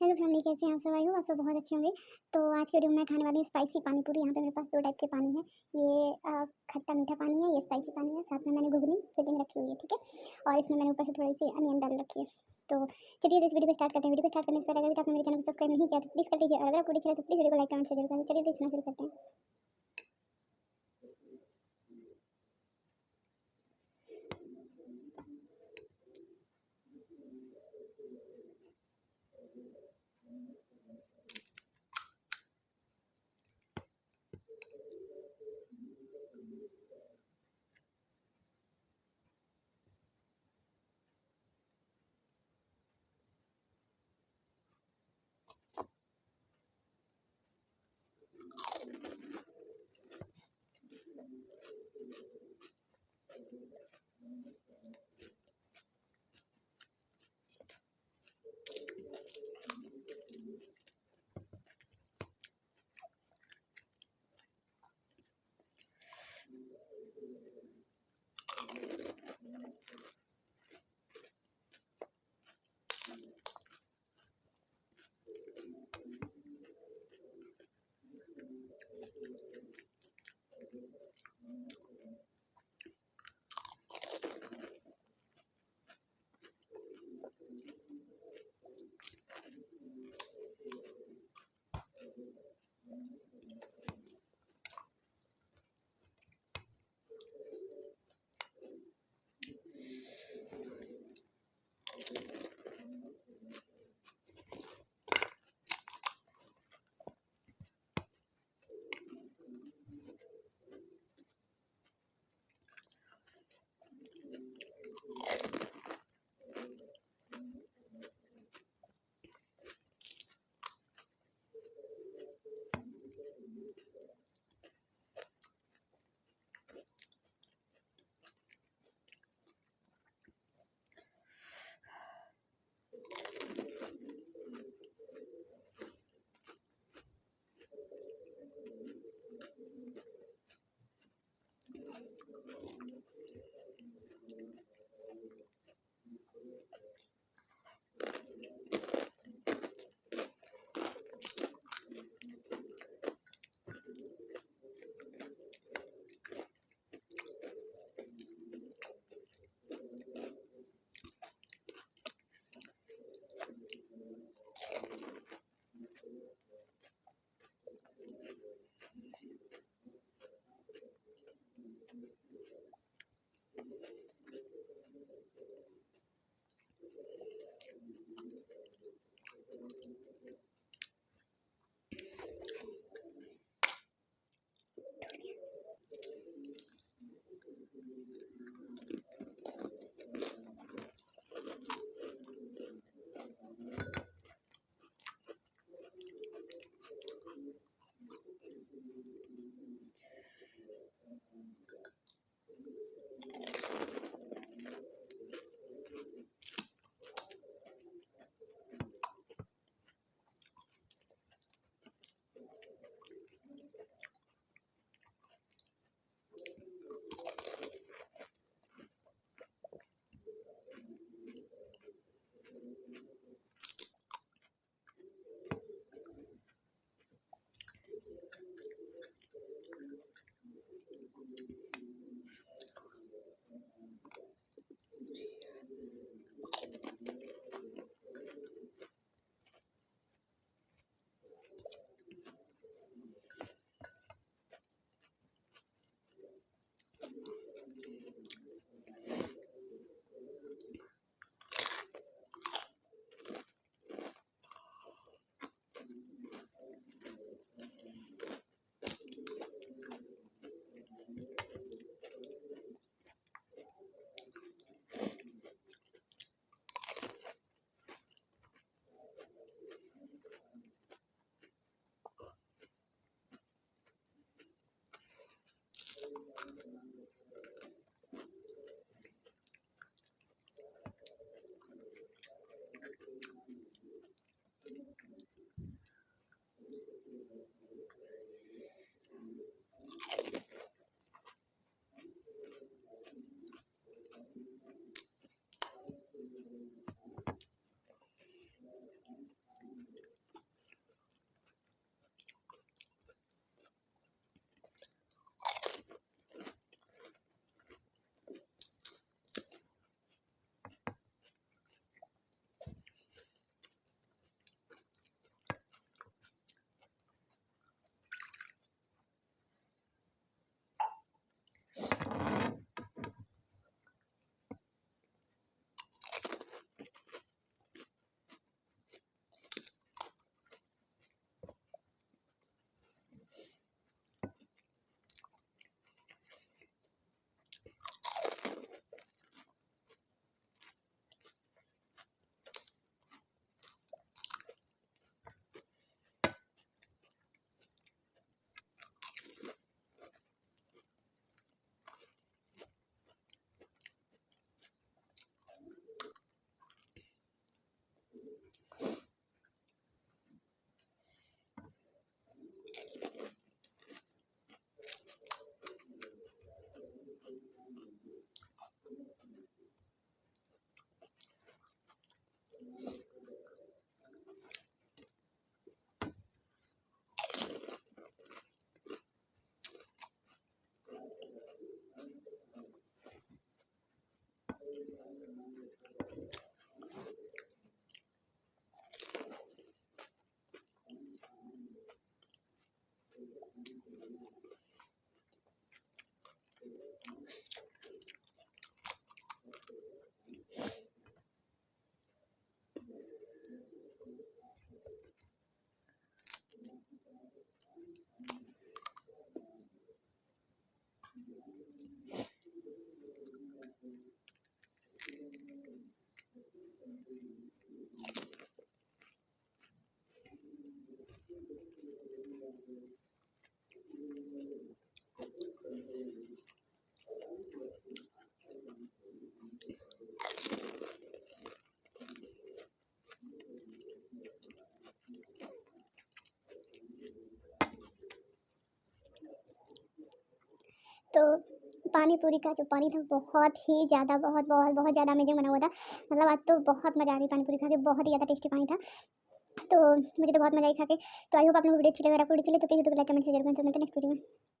Hello family, कैसे हैं आप सब? आई हूँ आप सब बहुत अच्छे होंगे। तो आज के वीडियो में मैं खाने वाली हूँ स्पाइसी पानी पूरी। यहाँ पे मेरे पास दो टाइप के पानी है। ये खट्टा मीठा पानी है, ये स्पाइसी पानी है। साथ में मैंने घुगनी फिलिंग रखी हुई है, ठीक है। और इसमें मैंने ऊपर से थोड़ी सी अनियन डाल रखी है। तो चलिए इस वीडियो को स्टार्ट करते हैं। वीडियो को स्टार्ट करने से पहले अगर आपने मेरे चैनल को सब्सक्राइब नहीं किया तो प्लीज़ कर लीजिए, और अगर आपको दिख रहा है तो प्लीज़ वीडियो को लाइक कमेंट से जरूर करें। चलिए देखना शुरू करते हैं। तो पानी पूरी का जो पानी था बहुत ही ज़्यादा बहुत ज़्यादा अमेजिंग बना हुआ था। मतलब आज तो बहुत मज़ा आ गई पानी पूरी खा के, बहुत ही ज़्यादा टेस्टी पानी था। तो मुझे तो बहुत मज़ा आई खा के। तो आई होप आप लोगों को वीडियो अच्छी लगे। अगर आपको वीडियो अच्छी लगे तो प्लीज़ वीडियो को लाइक कमेंट शेयर करें। तो मिलते हैं नेक्स्ट वीडियो में।